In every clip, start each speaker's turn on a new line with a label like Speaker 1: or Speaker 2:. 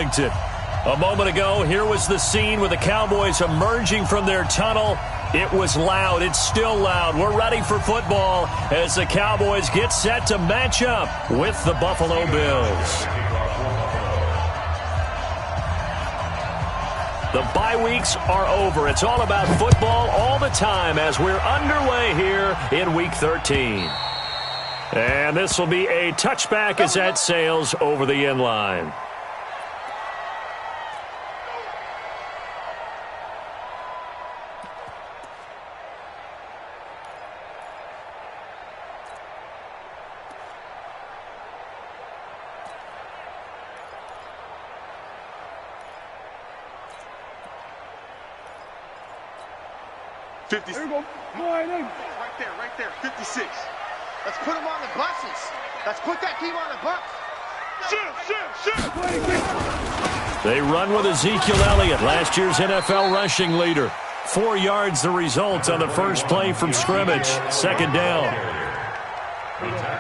Speaker 1: Arlington. A moment ago, here was the scene with the Cowboys emerging from their tunnel. It was loud. It's still loud. We're ready for football as the Cowboys get set to match up with the Buffalo Bills. The bye weeks are over. It's all about football all the time as we're underway here in Week 13. And this will be a touchback as that sails over the end line.
Speaker 2: There you go. Right there, 56. Let's put them on the buses. Let's put that team on the bus. Shoot.
Speaker 1: They run with Ezekiel Elliott, last year's NFL rushing leader. 4 yards the result on the first play from scrimmage. Second down.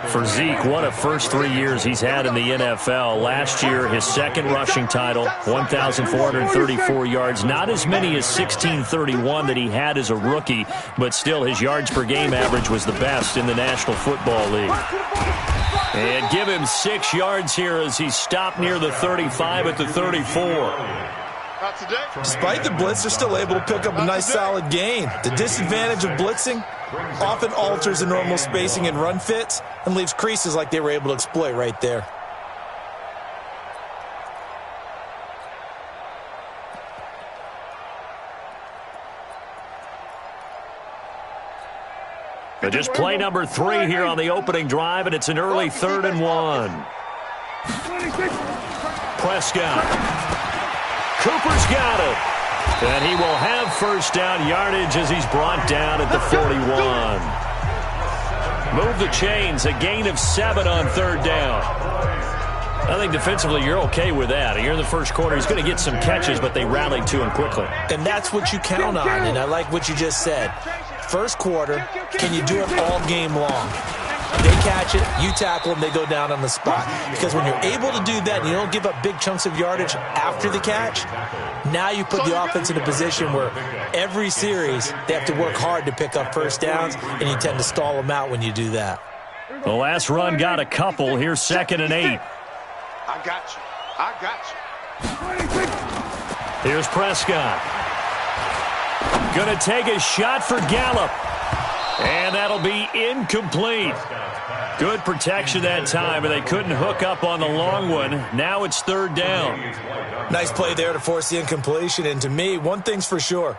Speaker 1: For Zeke, what a first 3 years he's had in the NFL. Last year, his second rushing title, 1,434 yards. Not as many as 1,631 that he had as a rookie, but still his yards per game average was the best in the National Football League. And give him 6 yards here as he stopped near the 35 at the 34.
Speaker 3: Despite the blitz, they're still able to pick up a nice solid gain. The disadvantage of blitzing often alters the normal spacing and run fits and leaves creases like they were able to exploit right there.
Speaker 1: But just play number 3 here on the opening drive, and it's an early 3rd and 1. Prescott. Cooper's got it. And he will have first down yardage as he's brought down at the 41. Move the chains, a gain of 7 on 3rd down. I think defensively you're okay with that. You're in the first quarter. He's going to get some catches, but they rallied to him quickly.
Speaker 3: And that's what you count on, and I like what you just said. First quarter, can you do it all game long? They catch it, you tackle them, they go down on the spot. Because when you're able to do that and you don't give up big chunks of yardage after the catch, now you put the offense in a position where every series they have to work hard to pick up first downs, and you tend to stall them out when you do that.
Speaker 1: The last run got a couple. Here's 2nd and 8.
Speaker 2: I got you.
Speaker 1: Here's Prescott. Going to take a shot for Gallup. And that'll be incomplete. Good protection that time, and they couldn't hook up on the long one. Now it's 3rd down.
Speaker 3: Nice play there to force the incompletion. And to me, one thing's for sure.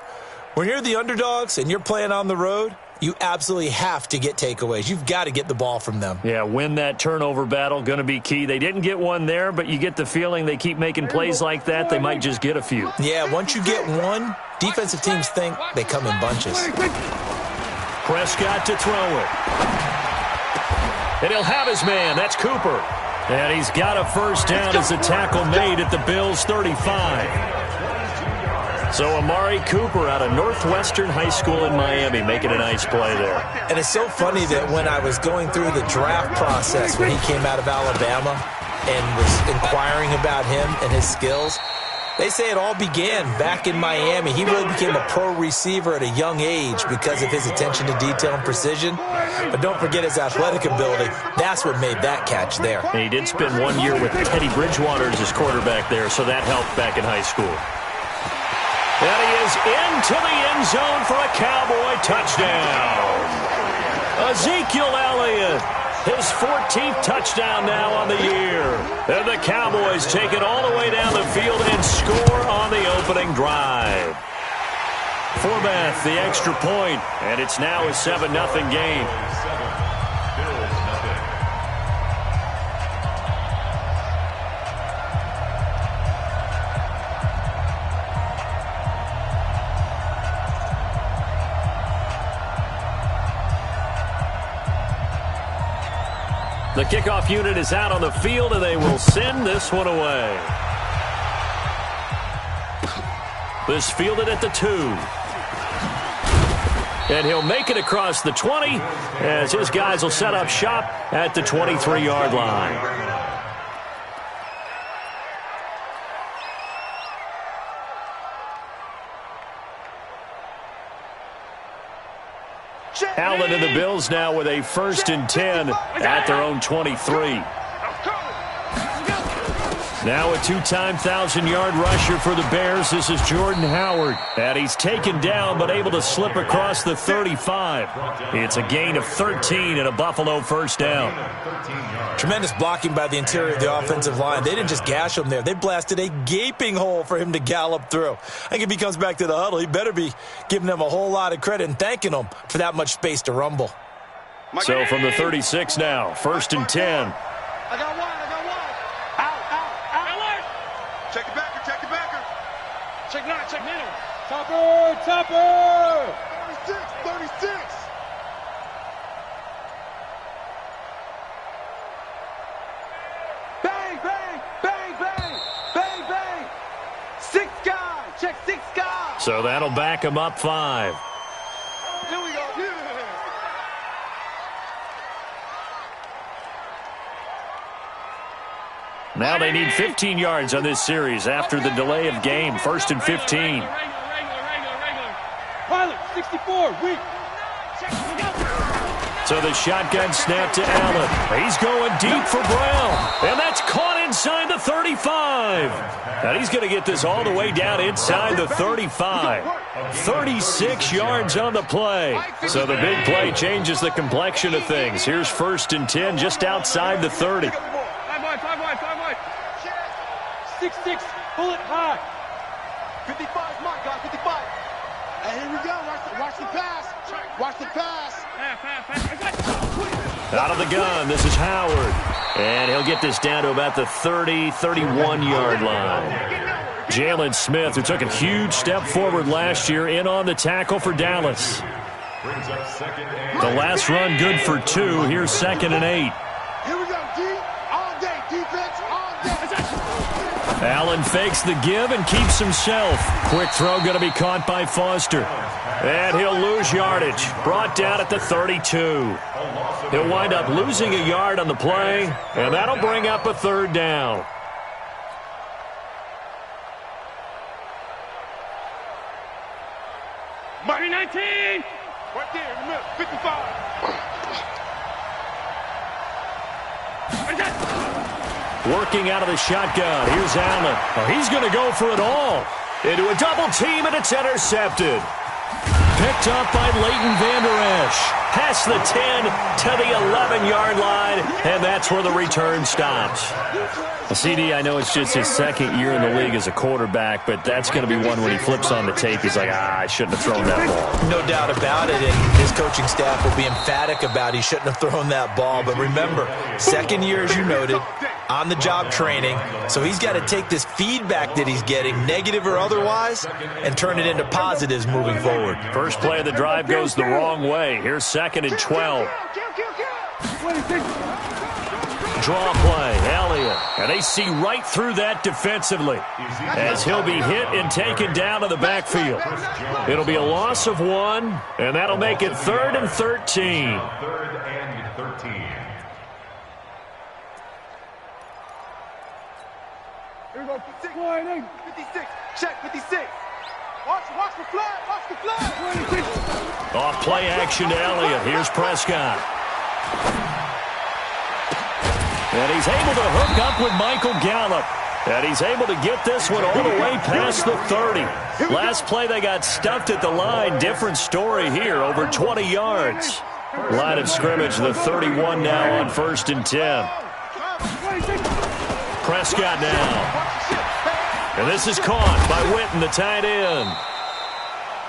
Speaker 3: When you're the underdogs and you're playing on the road, you absolutely have to get takeaways. You've got to get the ball from them.
Speaker 1: Yeah, win that turnover battle, going to be key. They didn't get one there, but you get the feeling they keep making plays like that, they might just get a few.
Speaker 3: Yeah, once you get one, defensive teams think they come in bunches.
Speaker 1: Prescott to throw it. And he'll have his man. That's Cooper. And he's got a first down as the tackle made at the Bills' 35. So Amari Cooper out of Northwestern High School in Miami making a nice play there.
Speaker 3: And it's so funny that when I was going through the draft process when he came out of Alabama and was inquiring about him and his skills, they say it all began back in Miami. He really became a pro receiver at a young age because of his attention to detail and precision. But don't forget his athletic ability. That's what made that catch there.
Speaker 1: And he did spend 1 year with Teddy Bridgewater as his quarterback there, so that helped back in high school. And he is into the end zone for a Cowboy touchdown. Ezekiel Elliott. His 14th touchdown now on the year. And the Cowboys take it all the way down the field and score on the opening drive. Forbath, the extra point, and it's now a 7-0 game. The kickoff unit is out on the field, and they will send this one away. This fielded at the 2. And he'll make it across the 20 as his guys will set up shop at the 23-yard line. Allen and the Bills now with a 1st and 10 at their own 23. Now a 2-time 1,000-yard rusher for the Bears. This is Jordan Howard. And he's taken down but able to slip across the 35. It's a gain of 13 and a Buffalo 1st down.
Speaker 3: Tremendous blocking by the interior of the offensive line. They didn't just gash him there. They blasted a gaping hole for him to gallop through. I think if he comes back to the huddle, he better be giving them a whole lot of credit and thanking them for that much space to rumble.
Speaker 1: So from the 36 now, 1st and 10.
Speaker 2: I got one. Check the backer, check the backer. Check nine, check middle. Topper! 36. Bang, bang, bang, bang, bang, bang. 6 guys, check 6 guys.
Speaker 1: So that'll back him up 5.
Speaker 2: Here we go.
Speaker 1: Now they need 15 yards on this series after the delay of game. 1st and 15.
Speaker 2: Pilot, 64, weak.
Speaker 1: So the shotgun snap to Allen. He's going deep for Brown. And that's caught inside the 35. And he's going to get this all the way down inside the 35. 36 yards on the play. So the big play changes the complexion of things. Here's 1st and 10 just outside the 30.
Speaker 2: 6-6, pull it high. 55 mark, guys, 55. And here we go, watch the pass. Watch the pass.
Speaker 1: Out of the gun, this is Howard. And he'll get this down to about the 30, 31-yard line. Jalen Smith, who took a huge step forward last year, in on the tackle for Dallas. The last run good for 2. Here's 2nd and 8.
Speaker 2: Here we go, D. All day, defense, all day.
Speaker 1: Allen fakes the give and keeps himself. Quick throw going to be caught by Foster. And he'll lose yardage. Brought down at the 32. He'll wind up losing a yard on the play, and that'll bring up a 3rd down.
Speaker 2: Mighty 19. Right there in the middle, 55.
Speaker 1: Working out of the shotgun. Here's Allen. Oh, he's going to go for it all. Into a double team, and it's intercepted. Picked up by Leighton Vander Esch. Past the 10 to the 11-yard line, and that's where the return stops. Well, CD, I know it's just his 2nd year in the league as a quarterback, but that's going to be one when he flips on the tape. He's like, I shouldn't have thrown that ball.
Speaker 3: No doubt about it, and his coaching staff will be emphatic about he shouldn't have thrown that ball. But remember, 2nd year, as you noted, on-the-job training, so he's got to take this feedback that he's getting, negative or otherwise, and turn it into positives moving forward.
Speaker 1: First play of the drive goes the wrong way. Here's 2nd and 12. Draw play, Elliott. And they see right through that defensively as he'll be hit and taken down to the backfield. It'll be a loss of 1, and that'll make it 3rd and 13.
Speaker 4: 3rd and 13.
Speaker 2: Here we go, 56, check 56. Watch the flag, watch the flag.
Speaker 1: Off play action to Elliott. Here's Prescott. And he's able to hook up with Michael Gallup. And he's able to get this one all the way past the 30. Last play they got stuffed at the line. Different story here, over 20 yards. Line of scrimmage, the 31 now on 1st and 10. Prescott now. And this is caught by Witten, the tight end.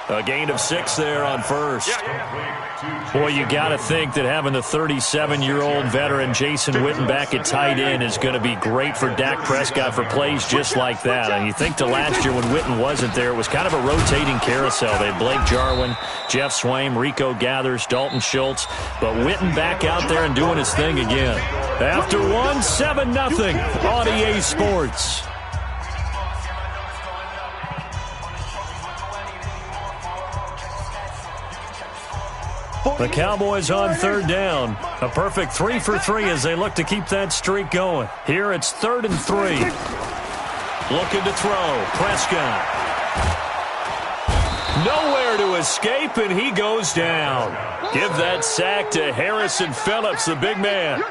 Speaker 1: A gain of 6 there on 1st. Boy, you got to think that having the 37-year-old veteran Jason Witten back at tight end is going to be great for Dak Prescott for plays just like that. And you think to last year when Witten wasn't there, it was kind of a rotating carousel. They had Blake Jarwin, Jeff Swaim, Rico Gathers, Dalton Schultz. But Witten back out there and doing his thing again. After 1, 7-0 on EA Sports. The Cowboys on 3rd down. A perfect 3 for 3 as they look to keep that streak going. Here it's 3rd and 3. Looking to throw. Prescott. Nowhere to escape, and he goes down. Give that sack to Harrison Phillips, the big man.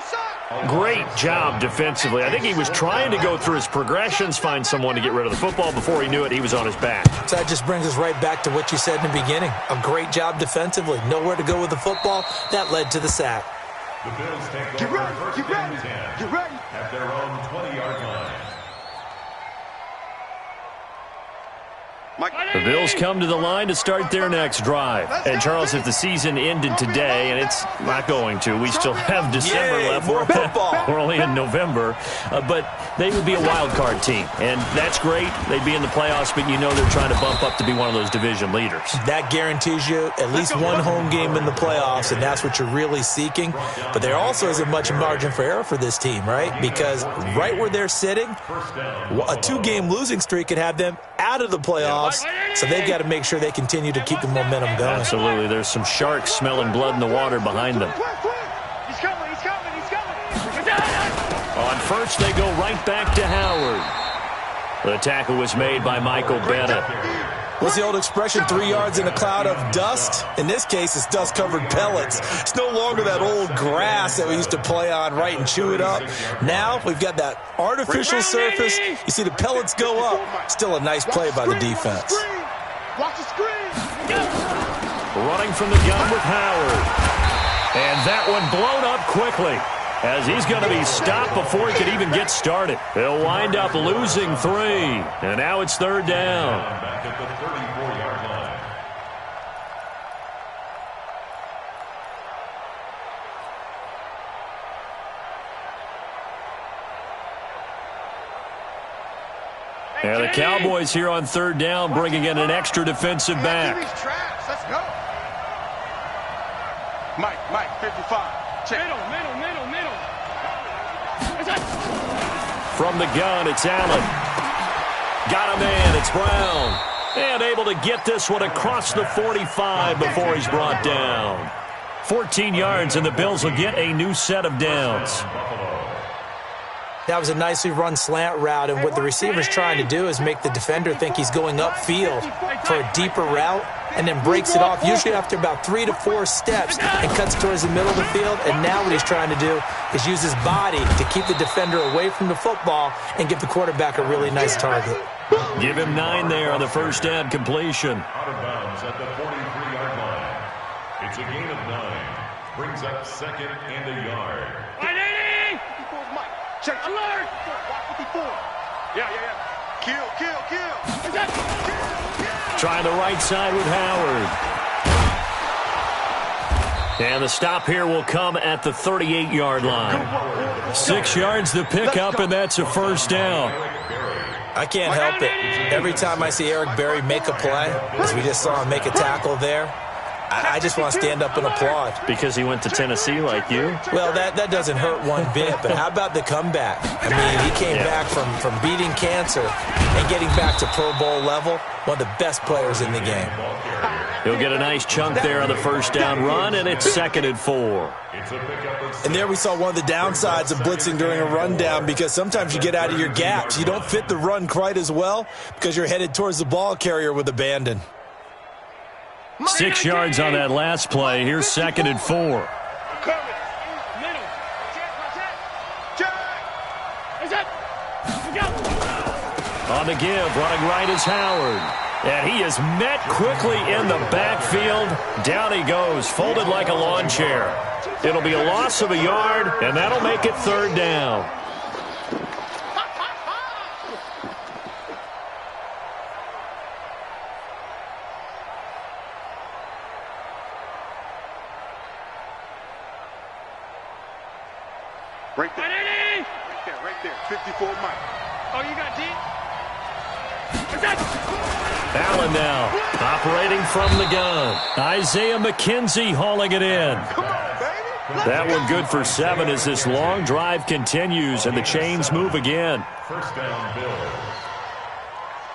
Speaker 1: Great job defensively. I think he was trying to go through his progressions, find someone to get rid of the football. Before he knew it, he was on his back.
Speaker 3: So that just brings us right back to what you said in the beginning. A great job defensively. Nowhere to go with the football. That led to the sack.
Speaker 4: The Bills take over first and 10 at their own 20-yard line.
Speaker 1: The Bills come to the line to start their next drive. And, Charles, if the season ended today, and it's not going to, we still have December left.
Speaker 3: More football.
Speaker 1: We're only in November. But they would be a wild card team. And that's great. They'd be in the playoffs, but you know they're trying to bump up to be one of those division leaders.
Speaker 3: That guarantees you at least one home game in the playoffs, and that's what you're really seeking. But there also isn't much margin for error for this team, right? Because right where they're sitting, a 2-game losing streak could have them out of the playoffs. So they've got to make sure they continue to keep the momentum going.
Speaker 1: Absolutely. There's some sharks smelling blood in the water behind them.
Speaker 2: He's coming.
Speaker 1: On first, they go right back to Howard. The tackle was made by Michael Bennett.
Speaker 3: What's the old expression, 3 yards in a cloud of dust? In this case, it's dust-covered pellets. It's no longer that old grass that we used to play on, right, and chew it up. Now we've got that artificial surface. You see the pellets go up. Still a nice play by the defense.
Speaker 2: Watch the screen.
Speaker 1: Running from the gun with Howard. And that one blown up quickly, as he's going to be stopped before he could even get started. They'll wind up losing 3. And now it's third down.
Speaker 4: Back at the 34-yard line.
Speaker 1: And the Cowboys here on third down, bringing in an extra defensive back.
Speaker 2: Let's go. Mike, 55. Check. Middle.
Speaker 1: From the gun, it's Allen. Got a man, it's Brown. And able to get this one across the 45 before he's brought down. 14 yards, and the Bills will get a new set of downs.
Speaker 3: That was a nicely run slant route, and what the receiver's trying to do is make the defender think he's going upfield for a deeper route, and then breaks it off, usually after about 3 to 4 steps, and cuts towards the middle of the field. And now what he's trying to do is use his body to keep the defender away from the football and give the quarterback a really nice target.
Speaker 1: Give him 9 there on the first down completion.
Speaker 4: Out of bounds at the 43-yard line. It's a gain of 9. Brings up second and a yard.
Speaker 2: 180! Check. Alert! 54. Yeah. Kill.
Speaker 1: Trying the right side with Howard. And the stop here will come at the 38-yard line. 6 yards the pickup, and that's a first down.
Speaker 3: I can't help it. Every time I see Eric Berry make a play, as we just saw him make a tackle there, I just want to stand up and applaud.
Speaker 1: Because he went to Tennessee like you?
Speaker 3: Well, that doesn't hurt one bit, but how about the comeback? I mean, he came back from beating cancer and getting back to Pro Bowl level, one of the best players in the game.
Speaker 1: He'll get a nice chunk there on the first down run, and it's 2nd and 4.
Speaker 3: And there we saw one of the downsides of blitzing during a rundown, because sometimes you get out of your gaps. You don't fit the run quite as well because you're headed towards the ball carrier with abandon.
Speaker 1: 6 yards on that last play. Here's 2nd and 4. On the give, running right is Howard. And he is met quickly in the backfield. Down he goes, folded like a lawn chair. It'll be a loss of a yard, and that'll make it third down.
Speaker 2: Right there. 54 Mike. Oh, you got D?
Speaker 1: Allen now, operating from the gun. Isaiah McKenzie hauling it in.
Speaker 2: Come on, baby.
Speaker 1: That one good for 7 as this long drive continues and the chains move again.
Speaker 4: First down, Bills.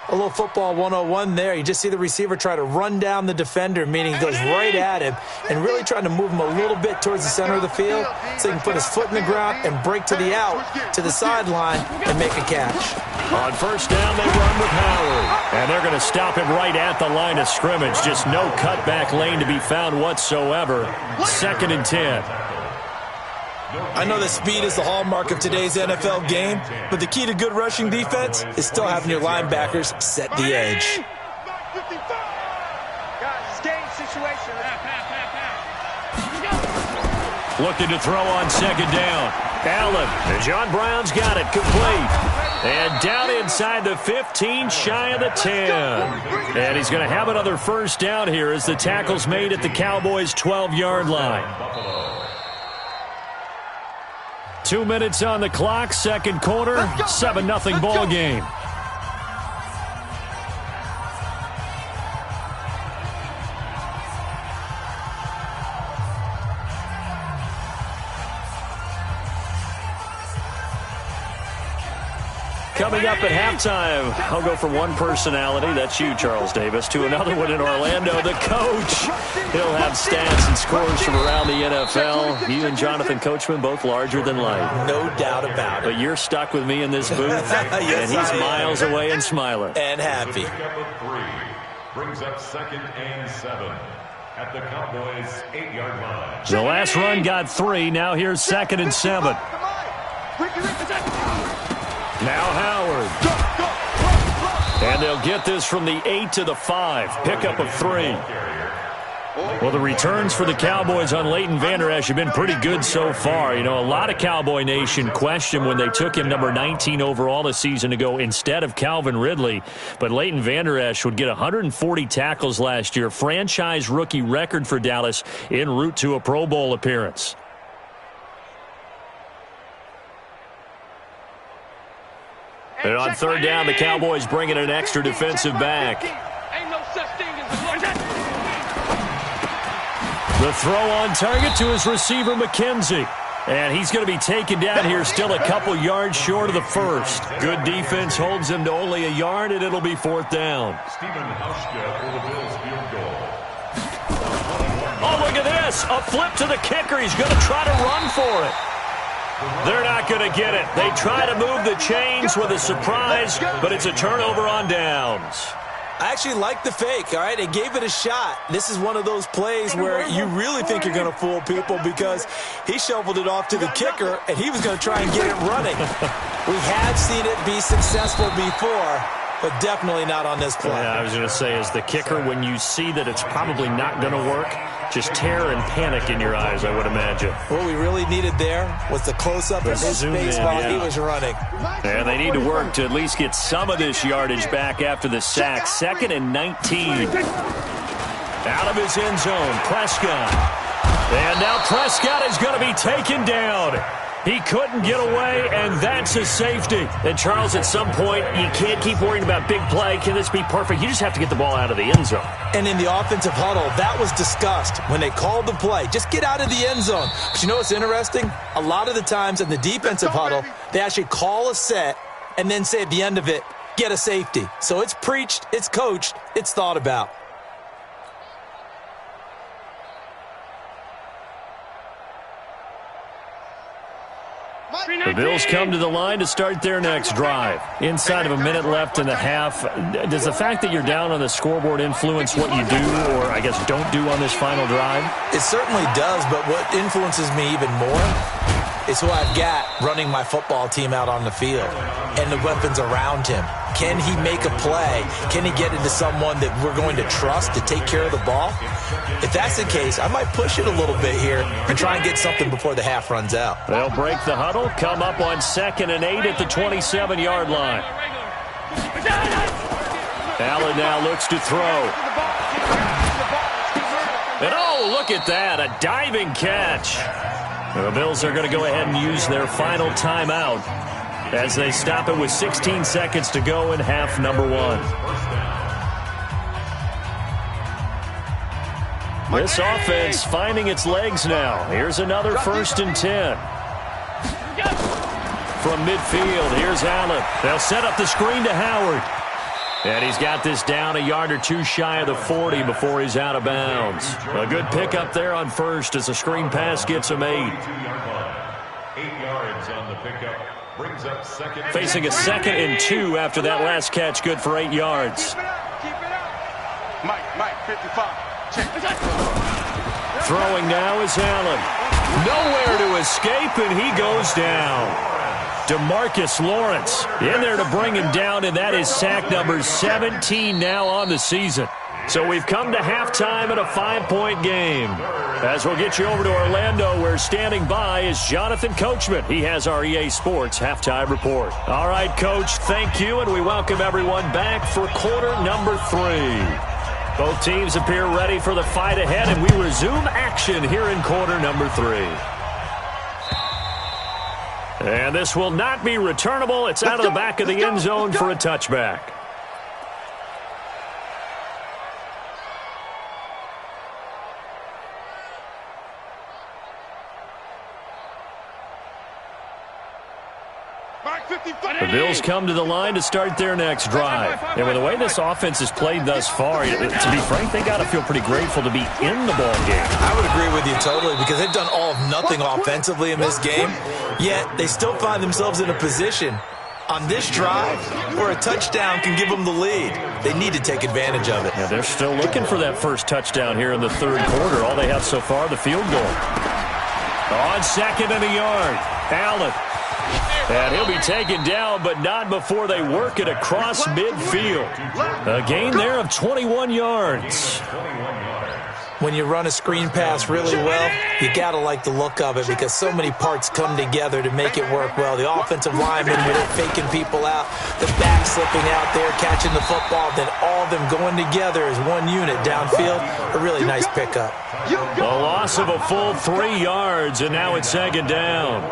Speaker 3: A little football 101 there. You just see the receiver try to run down the defender, meaning he goes right at him, and really trying to move him a little bit towards the center of the field so he can put his foot in the ground and break to the out, to the sideline, and make a catch.
Speaker 1: On first down, they run with Howard. And they're going to stop him right at the line of scrimmage. Just no cutback lane to be found whatsoever. 2nd and 10.
Speaker 3: I know that speed is the hallmark of today's NFL game, but the key to good rushing defense is still having your linebackers set the edge.
Speaker 2: Guys, game situation.
Speaker 1: Looking to throw on 2nd down. Allen. John Brown's got it. Complete. And down inside the 15, shy of the 10. And he's going to have another 1st down here as the tackle's made at the Cowboys' 12-yard line. 2 minutes on the clock, 2nd quarter, 7-0 ball game. Coming up at halftime, I'll go from one personality, that's you, Charles Davis, to another one in Orlando, the coach. He'll have stats and scores from around the NFL. You and Jonathan Coachman, both larger than life.
Speaker 3: No doubt about it.
Speaker 1: But you're stuck with me in this booth,
Speaker 3: yes,
Speaker 1: and he's miles away and smiling.
Speaker 3: And happy.
Speaker 4: Brings up 2nd and 7 at the Cowboys' 8-yard line.
Speaker 1: The last run got 3. Now here's 2nd and 7. Now Howard. And they'll get this from the 8 to the 5. Pickup of 3. Well, the returns for the Cowboys on Leighton Vander Esch have been pretty good so far. You know, a lot of Cowboy Nation questioned when they took him number 19 overall a season ago instead of Calvin Ridley. But Leighton Vander Esch would get 140 tackles last year. Franchise rookie record for Dallas en route to a Pro Bowl appearance. And on 3rd down, the Cowboys bring in an extra defensive back. The throw on target to his receiver, McKenzie. And he's going to be taken down here, still a couple yards short of the 1st. Good defense holds him to only a yard, and it'll be 4th down.
Speaker 4: For the Bills field goal.
Speaker 1: Oh, look at this. A flip to the kicker. He's going to try to run for it. They're not going to get it. They try to move the chains with a surprise, but it's a turnover on downs.
Speaker 3: I actually like the fake, all right? They gave it a shot. This is one of those plays where you really think you're going to fool people because he shoveled it off to the kicker, and he was going to try and get it running. We have seen it be successful before, but definitely not on this play.
Speaker 1: Yeah, I was going to say, as the kicker, when you see that it's probably not going to work, just terror and panic in your eyes, I would imagine.
Speaker 3: What we really needed there was the close-up of his face while he was running.
Speaker 1: And they need to work to at least get some of this yardage back after the sack. 2nd and 19. Out of his end zone, Prescott. And now Prescott is going to be taken down. He couldn't get away, and that's a safety. And, Charles, at some point, you can't keep worrying about big play. Can this be perfect? You just have to get the ball out of the end zone.
Speaker 3: And in the offensive huddle, that was discussed when they called the play. Just get out of the end zone. But you know what's interesting? A lot of the times in the defensive huddle, they actually call a set and then say at the end of it, get a safety. So it's preached, it's coached, it's thought about.
Speaker 1: The Bills come to the line to start their next drive. Inside of a minute left in the half, does the fact that you're down on the scoreboard influence what you do, or I guess don't do on this final drive?
Speaker 3: It certainly does, but what influences me even more is who I've got running my football team out on the field and the weapons around him. Can he make a play? Can he get into someone that we're going to trust to take care of the ball? If that's the case, I might push it a little bit here and try and get something before the half runs out.
Speaker 1: They'll break the huddle, come up on 2nd and 8 at the 27-yard line. Allen now looks to throw. And oh, look at that, a diving catch. The Bills are going to go ahead and use their final timeout as they stop it with 16 seconds to go in half number 1. This offense finding its legs now. Here's another 1st and 10. From midfield, here's Allen. They'll set up the screen to Howard. And he's got this down a yard or two shy of the 40 before he's out of bounds. A good pickup there on 1st as the screen pass gets him 8.
Speaker 4: 8 yards on the pickup brings up second.
Speaker 1: Facing a 2nd and 2 after that last catch, good for 8 yards.
Speaker 2: Keep it up. Mike, 55. Check.
Speaker 1: Throwing now is Allen. Nowhere to escape, and he goes down. DeMarcus Lawrence in there to bring him down, and that is sack number 17 now on the season. So we've come to halftime in a 5-point game. As we'll get you over to Orlando, where standing by is Jonathan Coachman. He has our EA Sports halftime report. All right, Coach, thank you, and we welcome everyone back for quarter number 3. Both teams appear ready for the fight ahead, and we resume action here in quarter number 3. And this will not be returnable. It's out of the back of the end zone for a touchback. The Bills come to the line to start their next drive. And with the way this offense has played thus far, to be frank, they got to feel pretty grateful to be in the ball game.
Speaker 3: I would agree with you totally, because they've done all of nothing offensively in this game, yet they still find themselves in a position on this drive where a touchdown can give them the lead. They need to take advantage of it.
Speaker 1: Yeah, they're still looking for that first touchdown here in the third quarter. All they have so far, the field goal. On 2nd and a yard, Allen. And he'll be taken down, but not before they work it across midfield. A gain there of 21 yards.
Speaker 3: When you run a screen pass really well, you got to like the look of it, because so many parts come together to make it work well. The offensive linemen, where they're faking people out, the back slipping out there, catching the football, then all of them going together as one unit downfield. A really nice pickup.
Speaker 1: A loss of a full 3 yards, and now it's 2nd down.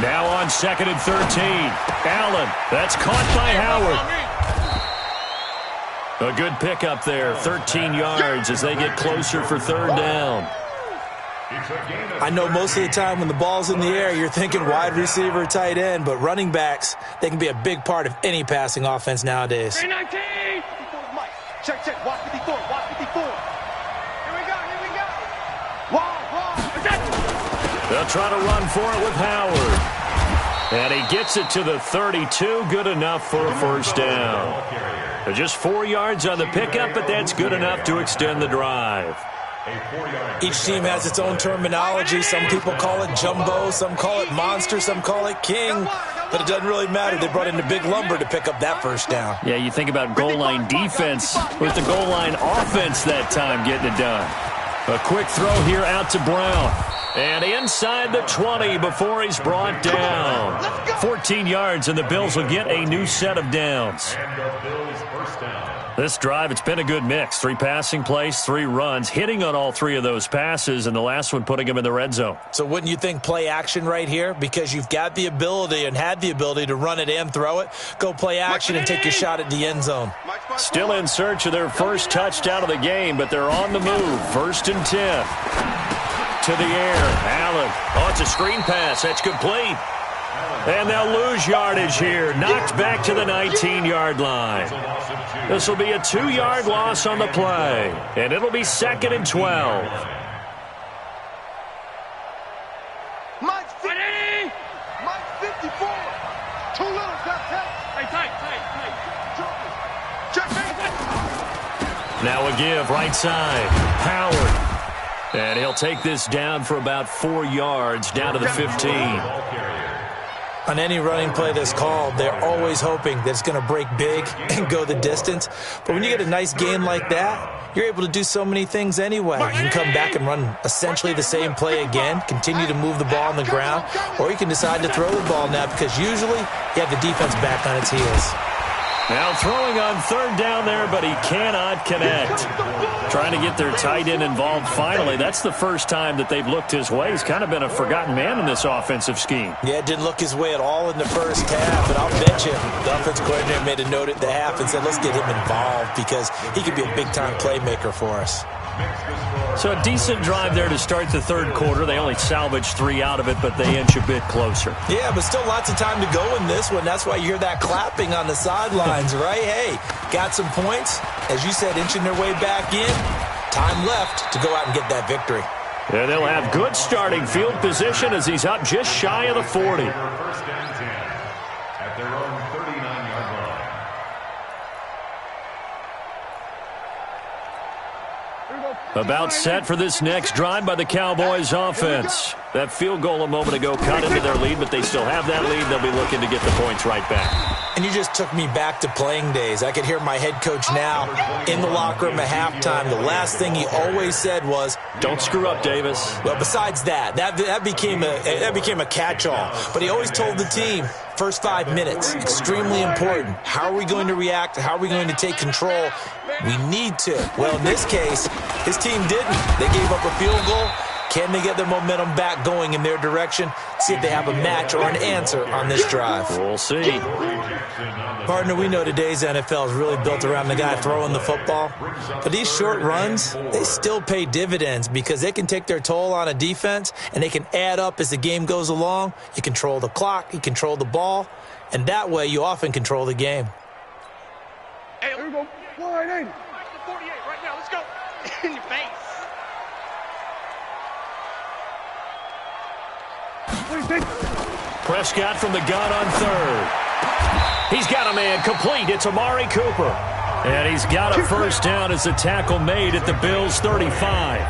Speaker 1: Now on 2nd and 13. Allen, that's caught by Howard. A good pickup there, 13 yards as they get closer for 3rd down.
Speaker 3: I know most of the time when the ball's in the air, you're thinking wide receiver, tight end, but running backs, they can be a big part of any passing offense nowadays.
Speaker 2: 319. Check. Watch 54. Here we go.
Speaker 1: They'll try to run for it with Howard. And he gets it to the 32. Good enough for a 1st down. Just 4 yards on the pickup, but that's good enough to extend the drive.
Speaker 3: Each team has its own terminology. Some people call it jumbo, some call it monster, some call it king. But it doesn't really matter. They brought in the big lumber to pick up that 1st down.
Speaker 1: Yeah, you think about goal line defense with the goal line offense that time getting it done. A quick throw here out to Brown. And inside the 20 before he's brought down. 14 yards, and the Bills will get a new set of downs. This drive, it's been a good mix. 3 passing plays, 3 runs, hitting on all 3 of those passes, and the last one putting him in the red zone.
Speaker 3: So wouldn't you think play action right here? Because you've got the ability and had the ability to run it and throw it. Go play action and take your shot at the end zone.
Speaker 1: Still in search of their first touchdown of the game, but they're on the move. 1st and 10. To the air, Allen. Oh, it's a screen pass. That's complete. And they'll lose yardage here. Knocked back to the 19-yard line. This will be a 2-yard loss on the play. And it'll be 2nd and 12.
Speaker 2: Mike 54. Too little, tight.
Speaker 1: Now a give, right side. Howard. And he'll take this down for about 4 yards, down to the 15.
Speaker 3: On any running play that's called, they're always hoping that it's going to break big and go the distance. But when you get a nice gain like that, you're able to do so many things anyway. You can come back and run essentially the same play again, continue to move the ball on the ground, or you can decide to throw the ball now, because usually you have the defense back on its heels.
Speaker 1: Now throwing on 3rd down there, but he cannot connect. Trying to get their tight end involved finally. That's the first time that they've looked his way. He's kind of been a forgotten man in this offensive scheme.
Speaker 3: Yeah, it didn't look his way at all in the first half, but I'll bet you the offensive coordinator made a note at the half and said, let's get him involved, because he could be a big-time playmaker for us.
Speaker 1: So a decent drive there to start the 3rd quarter. They only salvaged 3 out of it, but they inch a bit closer.
Speaker 3: Yeah, but still lots of time to go in this one. That's why you hear that clapping on the sidelines, right? Hey, got some points. As you said, inching their way back in. Time left to go out and get that victory.
Speaker 1: And they'll have good starting field position as he's up just shy of the 40.
Speaker 4: First down 10 at their own 39-yard line.
Speaker 1: About set for this next drive by the Cowboys offense. That field goal a moment ago cut into their lead, but they still have that lead. They'll be looking to get the points right back.
Speaker 3: And you just took me back to playing days. I could hear my head coach now in the locker room at halftime. The last thing he always said was,
Speaker 1: "Don't screw up, Davis."
Speaker 3: Well, besides that became a catch-all. But he always told the team, first 5 minutes, extremely important. How are we going to react? How are we going to take control? We need to. Well, in this case, his team didn't. They gave up a field goal. Can they get the momentum back going in their direction? See if they have a match or an answer on this drive.
Speaker 1: We'll see.
Speaker 3: Partner, we know today's NFL is really built around the guy throwing the football. But these short runs, they still pay dividends because they can take their toll on a defense and they can add up as the game goes along. You control the clock, you control the ball, and that way you often control the game.
Speaker 2: Hey, here we go. Wide in. 48 right now. Let's go. In your face.
Speaker 1: Prescott from the gun on third. He's got a man complete. It's Amari Cooper. And he's got a first down as the tackle made at the Bills' 35.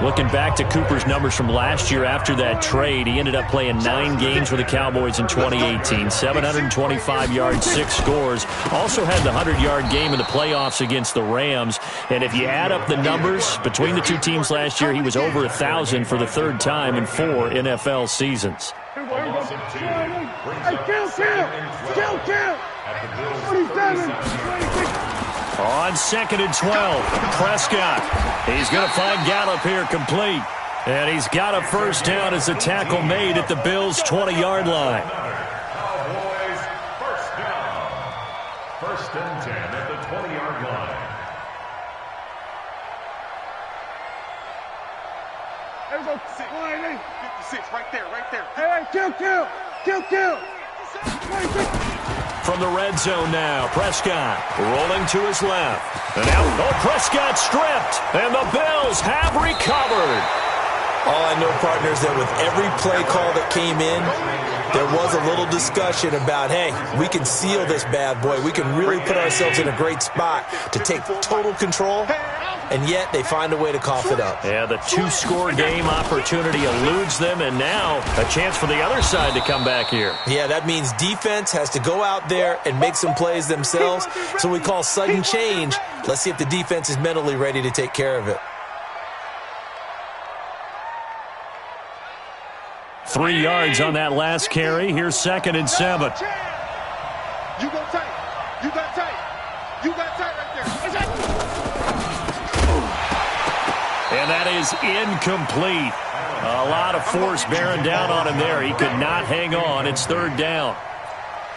Speaker 1: Looking back to Cooper's numbers from last year after that trade, he ended up playing 9 games for the Cowboys in 2018. 725 yards, 6 scores. Also had the 100-yard game in the playoffs against the Rams. And if you add up the numbers between the two teams last year, he was over 1,000 for the third time in 4 NFL seasons. On 2nd and 12, Prescott. He's going to find Gallup here complete. And he's got a first down as the tackle made at the Bills' 20-yard line.
Speaker 4: Cowboys first down. 1st and 10 at the 20-yard line.
Speaker 2: There we go. 56 right there, right there. Hey, kill.
Speaker 1: From the red zone now, Prescott rolling to his left. And out, Prescott stripped, and the Bills have recovered.
Speaker 3: All I know, partners, that with every play call that came in, there was a little discussion about, hey, we can seal this bad boy. We can really put ourselves in a great spot to take total control, and yet they find a way to cough it up.
Speaker 1: Yeah, the 2-score game opportunity eludes them, and now a chance for the other side to come back here.
Speaker 3: Yeah, that means defense has to go out there and make some plays themselves. So we call sudden change. Let's see if the defense is mentally ready to take care of it.
Speaker 1: 3 yards on that last carry. Here's 2nd and 7.
Speaker 2: You go tight. You got tight. You got tight right there.
Speaker 1: And that is incomplete. A lot of force bearing down on him there. He could not hang on. It's 3rd down.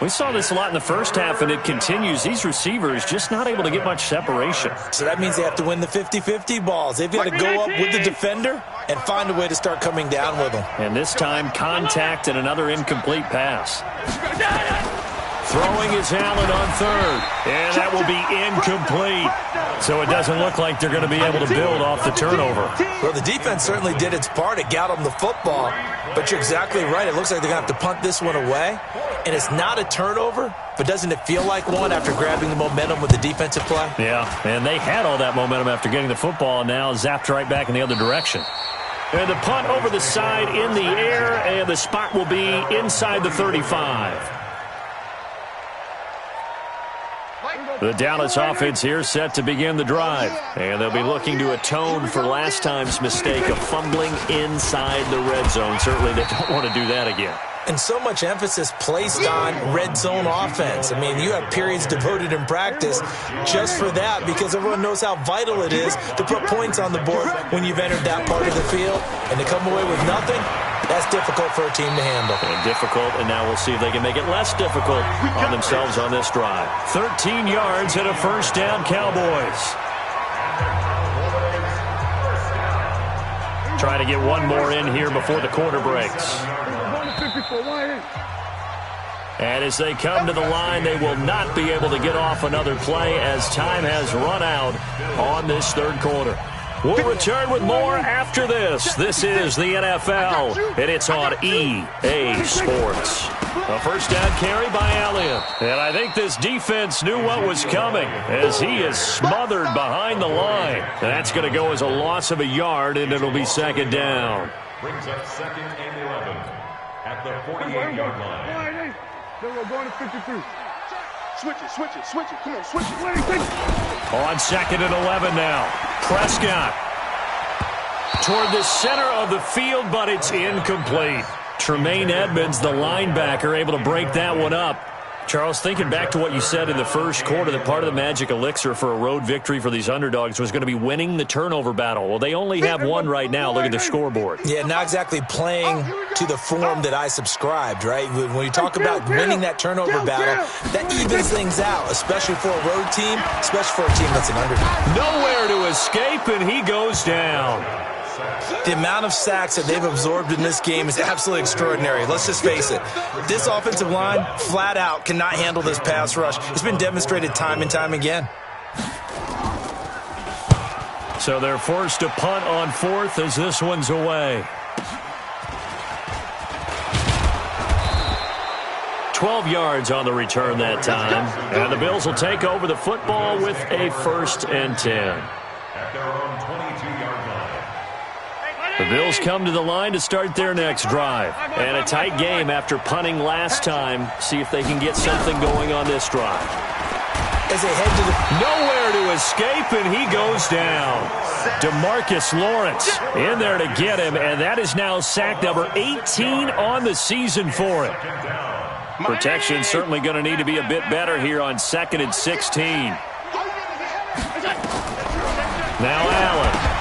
Speaker 1: We saw this a lot in the first half, and it continues. These receivers just not able to get much separation.
Speaker 3: So that means they have to win the 50-50 balls. They've got to go up with the defender and find a way to start coming down with them.
Speaker 1: And this time, contact and another incomplete pass. Throwing is Allen on 3rd, and that will be incomplete. So it doesn't look like they're going to be able to build off the turnover.
Speaker 3: Well, the defense certainly did its part. It got them the football, but you're exactly right. It looks like they're going to have to punt this one away, and it's not a turnover, but doesn't it feel like one after grabbing the momentum with the defensive play?
Speaker 1: Yeah, and they had all that momentum after getting the football, and now zapped right back in the other direction. And the punt over the side in the air, and the spot will be inside the 35. The Dallas offense here set to begin the drive. And they'll be looking to atone for last time's mistake of fumbling inside the red zone. Certainly they don't want to do that again.
Speaker 3: And so much emphasis placed on red zone offense. I mean, you have periods devoted in practice just for that because everyone knows how vital it is to put points on the board when you've entered that part of the field. And to come away with nothing, that's difficult for a team to handle.
Speaker 1: And difficult, and now we'll see if they can make it less difficult on themselves on this drive. 13 yards and a first down, Cowboys. Trying to get one more in here before the quarter breaks. And as they come to the line, they will not be able to get off another play as time has run out on this third quarter. We'll return with more after this. This is the NFL, and it's on EA Sports. A first down carry by Allen. And I think this defense knew what was coming as he is smothered behind the line. That's going to go as a loss of a yard, and it'll be second down.
Speaker 4: Brings up 2nd and 11 at the 48-yard line.
Speaker 2: We're going to 53. Switch it. Come on, switch it.
Speaker 1: On 2nd and 11 now. Prescott toward the center of the field, but it's incomplete. Tremaine Edmonds, the linebacker, able to break that one up. Charles, thinking back to what you said in the first quarter, that part of the magic elixir for a road victory for these underdogs was going to be winning the turnover battle. Well, they only have one right now. Look at the scoreboard.
Speaker 3: Yeah, not exactly playing to the form that I subscribed, right? When you talk about winning that turnover battle, that evens things out, especially for a road team, especially for a team that's an underdog.
Speaker 1: Nowhere to escape, and he goes down.
Speaker 3: The amount of sacks that they've absorbed in this game is absolutely extraordinary. Let's just face it. This offensive line, flat out, cannot handle this pass rush. It's been demonstrated time and time again.
Speaker 1: So they're forced to punt on 4th as this one's away. 12 yards on the return that time. And the Bills will take over the football with a 1st and 10.
Speaker 4: At their own 22-yard line.
Speaker 1: The Bills come to the line to start their next drive. And a tight game after punting last time. See if they can get something going on this drive.
Speaker 3: As they head to the...
Speaker 1: Nowhere to escape, and he goes down. DeMarcus Lawrence in there to get him, and that is now sack number 18 on the season for him. Protection certainly going to need to be a bit better here on 2nd and 16. Now Allen.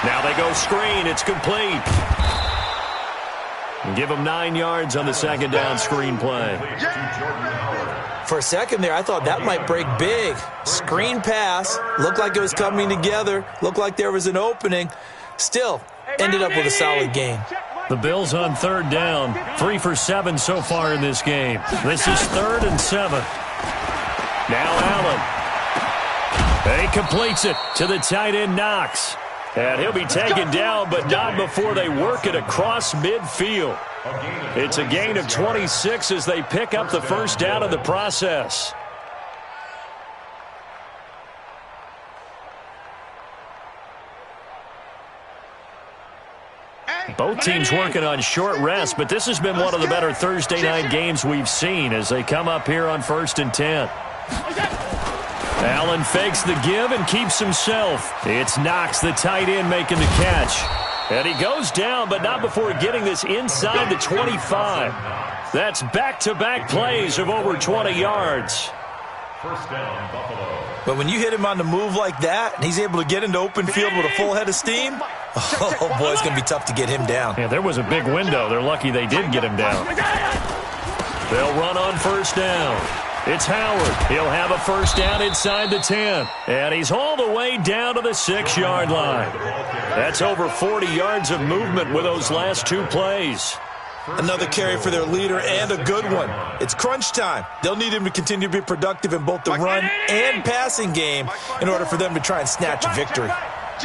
Speaker 1: Now they go screen. It's complete. And give them 9 yards on the second down screen play.
Speaker 3: For a second there, I thought that might break big. Screen pass. Looked like it was coming together. Looked like there was an opening. Still, ended up with a solid gain.
Speaker 1: The Bills on 3rd down. 3 for 7 so far in this game. This is 3rd and 7. Now Allen. He completes it to the tight end Knox. And he'll be taken down, but not before they work it across midfield. It's a gain of 26 as they pick up the first down in the process. Both teams working on short rest, but this has been one of the better Thursday night games we've seen as they come up here on 1st and 10. Allen fakes the give and keeps himself. It's Knox, the tight end, making the catch. And he goes down, but not before getting this inside the 25. That's back-to-back plays of over 20 yards.
Speaker 4: First down, Buffalo.
Speaker 3: But when you hit him on the move like that, and he's able to get into open field with a full head of steam, oh, boy, it's going to be tough to get him down.
Speaker 1: Yeah, there was a big window. They're lucky they did get him down. They'll run on 1st down. It's Howard. He'll have a first down inside the 10. And he's all the way down to the 6-yard line. That's over 40 yards of movement with those last 2 plays.
Speaker 3: Another carry for their leader and a good one. It's crunch time. They'll need him to continue to be productive in both the run and passing game in order for them to try and snatch a victory.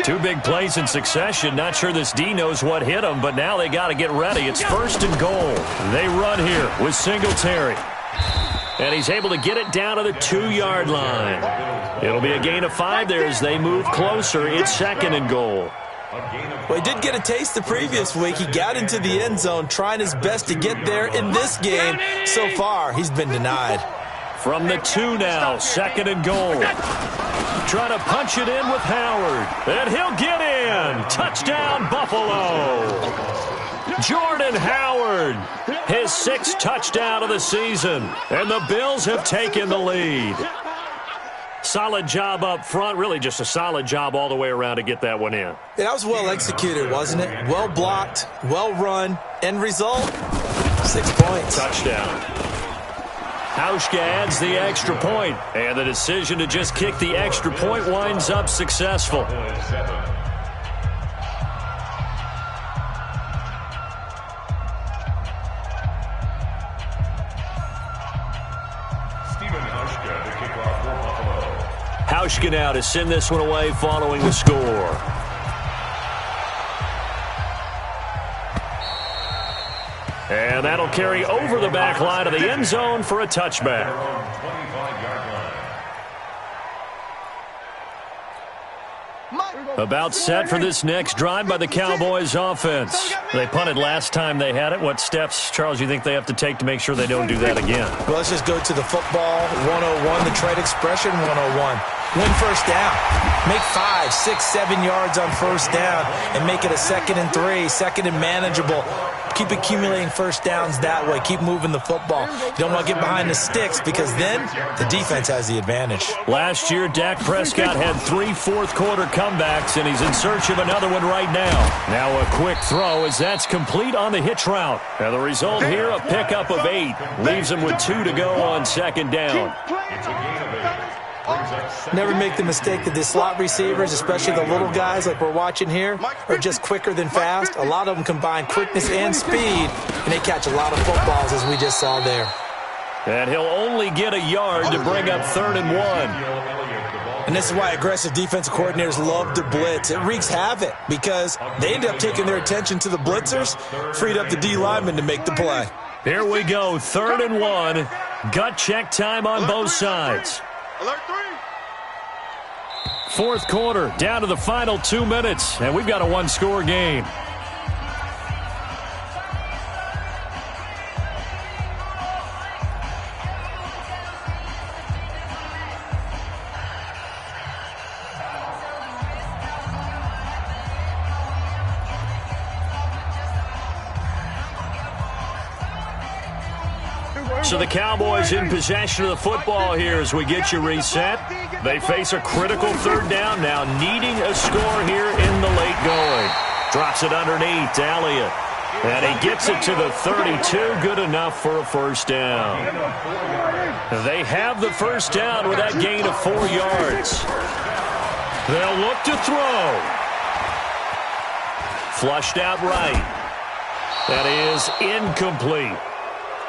Speaker 1: 2 big plays in succession. Not sure this D knows what hit him, but now they got to get ready. It's 1st and goal. They run here with Singletary. And he's able to get it down to the 2-yard line. It'll be a gain of 5 there as they move closer. It's 2nd and goal.
Speaker 3: Well, he did get a taste the previous week. He got into the end zone trying his best to get there in this game. So far, he's been denied.
Speaker 1: From the 2 now, 2nd and goal. Trying to punch it in with Howard. And he'll get in. Touchdown, Buffalo. Jordan Howard, his 6th touchdown of the season. And the Bills have taken the lead. Solid job up front. Really just a solid job all the way around to get that one in.
Speaker 3: That was well executed, wasn't it? Well blocked, well run. End result, 6 points.
Speaker 1: Touchdown. Hauschka adds the extra point. And the decision to just kick the extra point winds up successful. Hauschka now to send this one away following the score. And that'll carry over the back line of the end zone for a touchback. About set for this next drive by the Cowboys offense. They punted last time they had it. What steps, Charles, you think they have to take to make sure they don't do that again?
Speaker 3: Well, let's just go to the football 101, the trade expression 101. Win first down. Make 5, 6, 7 yards on first down and make it a 2nd and 3, 2nd and manageable. Keep accumulating first downs that way. Keep moving the football. You don't want to get behind the sticks because then the defense has the advantage.
Speaker 1: Last year, Dak Prescott had 3 fourth-quarter comebacks, and he's in search of another one right now. Now a quick throw as that's complete on the hitch route. And the result here, a pickup of 8. Leaves him with 2 to go on 2nd down.
Speaker 3: Never make the mistake that the slot receivers, especially the little guys like we're watching here, are just quicker than fast. A lot of them combine quickness and speed, and they catch a lot of footballs, as we just saw there.
Speaker 1: And he'll only get a yard to bring up 3rd and 1.
Speaker 3: And this is why aggressive defensive coordinators love to blitz. It wreaks havoc because they end up taking their attention to the blitzers, freed up the D lineman to make the play.
Speaker 1: Here we go, 3rd and 1. Gut check time on both sides.
Speaker 2: Alert 3.
Speaker 1: 4th quarter, down to the final 2 minutes, and we've got a 1-score game. So the Cowboys in possession of the football here as we get you reset. They face a critical 3rd down now, needing a score here in the late going. Drops it underneath to Elliott. And he gets it to the 32, good enough for a first down. They have the first down with that gain of 4 yards. They'll look to throw. Flushed out right. That is incomplete.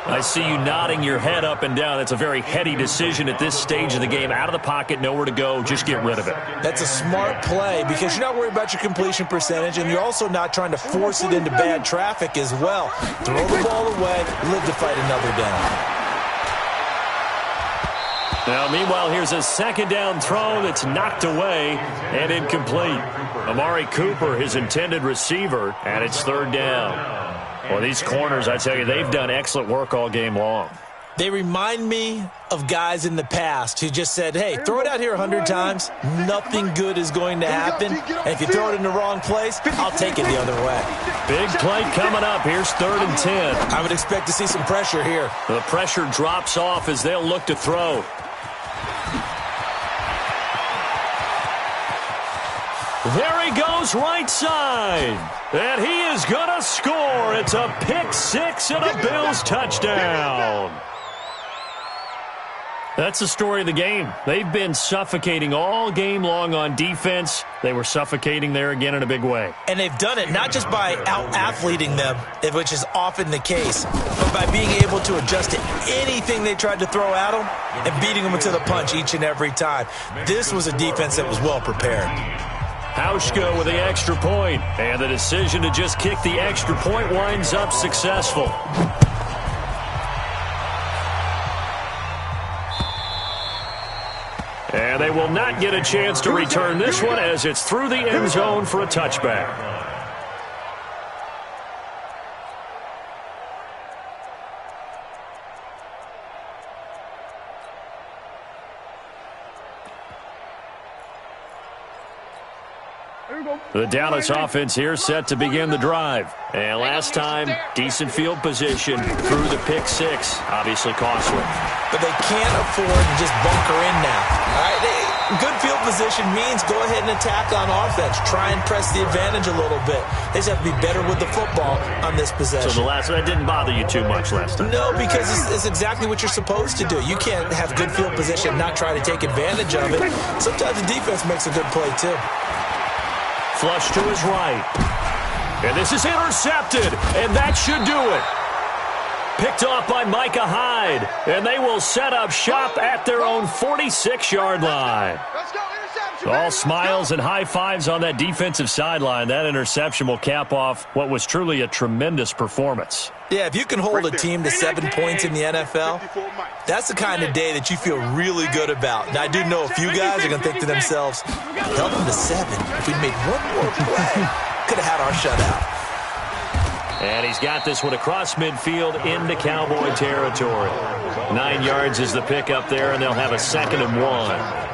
Speaker 1: I see you nodding your head up and down. That's a very heady decision at this stage of the game. Out of the pocket, nowhere to go. Just get rid of it.
Speaker 3: That's a smart play because you're not worried about your completion percentage, and you're also not trying to force it into bad traffic as well. Throw the ball away, live to fight another down.
Speaker 1: Now, meanwhile, here's a 2nd down throw that's knocked away and incomplete. Amari Cooper, his intended receiver, and it's 3rd down. Well, these corners, I tell you, they've done excellent work all game long.
Speaker 3: They remind me of guys in the past who just said, hey, throw it out here 100 times. Nothing good is going to happen. And if you throw it in the wrong place, I'll take it the other way.
Speaker 1: Big play coming up. Here's 3rd and 10.
Speaker 3: I would expect to see some pressure here.
Speaker 1: The pressure drops off as they'll look to throw. There he goes, right side. And he is going to score. It's a pick 6 and a Bills touchdown. That's the story of the game. They've been suffocating all game long on defense. They were suffocating there again in a big way.
Speaker 3: And they've done it not just by out-athleting them, which is often the case, but by being able to adjust to anything they tried to throw at them and beating them to the punch each and every time. This was a defense that was well prepared.
Speaker 1: Hauschka with the extra point, and the decision to just kick the extra point winds up successful. And they will not get a chance to return this one as it's through the end zone for a touchback. The Dallas offense here set to begin the drive. And last time, decent field position through the pick 6. Obviously costly.
Speaker 3: But they can't afford to just bunker in now. All right, good field position means go ahead and attack on offense. Try and press the advantage a little bit. They just have to be better with the football on this possession.
Speaker 1: So the last one didn't bother you too much last time?
Speaker 3: No, because it's exactly what you're supposed to do. You can't have good field position and not try to take advantage of it. Sometimes the defense makes a good play, too.
Speaker 1: Flush to his right. And this is intercepted, and that should do it. Picked off by Micah Hyde, and they will set up shop at their own 46-yard line.
Speaker 2: Let's go, interception.
Speaker 1: All smiles and high fives on that defensive sideline. That interception will cap off what was truly a tremendous performance.
Speaker 3: Yeah, if you can hold a team to 7 points in the NFL, that's the kind of day that you feel really good about. And I do know a few guys are going to think to themselves, held them to 7. If we'd made one more play, could have had our shutout.
Speaker 1: And he's got this one across midfield into Cowboy territory. 9 yards is the pickup there, and they'll have a 2nd and 1.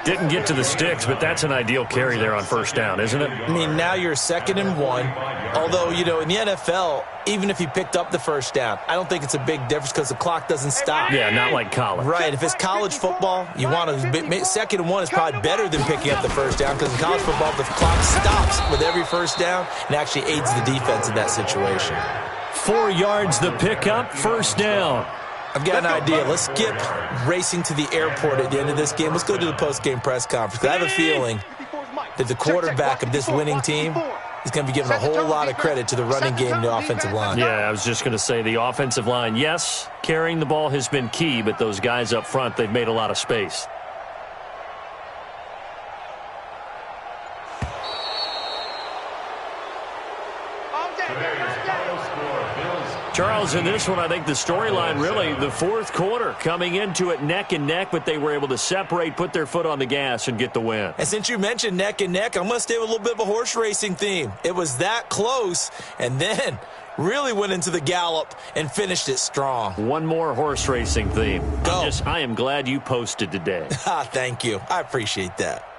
Speaker 1: Didn't get to the sticks, but that's an ideal carry there on first down, isn't it?
Speaker 3: I mean, now you're 2nd and 1. Although, you know, in the NFL, even if he picked up the first down, I don't think it's a big difference because the clock doesn't stop.
Speaker 1: Yeah, not like college.
Speaker 3: Right. If it's college football, you want to 2nd and 1 is probably better than picking up the first down because in college football, the clock stops with every first down and actually aids the defense in that situation.
Speaker 1: 4 yards the pickup, first down.
Speaker 3: I've got an idea. Let's skip racing to the airport at the end of this game. Let's go to the post-game press conference. I have a feeling that the quarterback of this winning team is going to be given a whole lot of credit to the running game and the offensive line.
Speaker 1: Yeah, I was just going to say the offensive line, yes, carrying the ball has been key, but those guys up front, they've made a lot of space. Charles, in this one, I think the storyline really, the fourth quarter, coming into it neck and neck, but they were able to separate, put their foot on the gas, and get the win.
Speaker 3: And since you mentioned neck and neck, I'm going to stay with a little bit of a horse racing theme. It was that close, and then really went into the gallop and finished it strong.
Speaker 1: One more horse racing theme.
Speaker 3: Go.
Speaker 1: I am glad you posted today.
Speaker 3: Thank you. I appreciate that.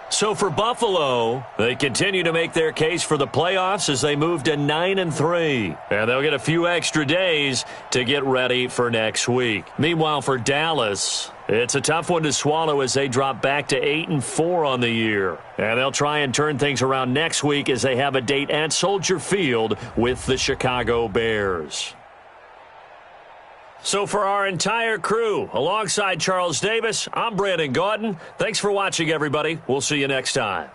Speaker 1: So for Buffalo, they continue to make their case for the playoffs as they move to 9-3. And they'll get a few extra days to get ready for next week. Meanwhile, for Dallas, it's a tough one to swallow as they drop back to 8-4 on the year. And they'll try and turn things around next week as they have a date at Soldier Field with the Chicago Bears. So for our entire crew, alongside Charles Davis, I'm Brandon Gaudin. Thanks for watching, everybody. We'll see you next time.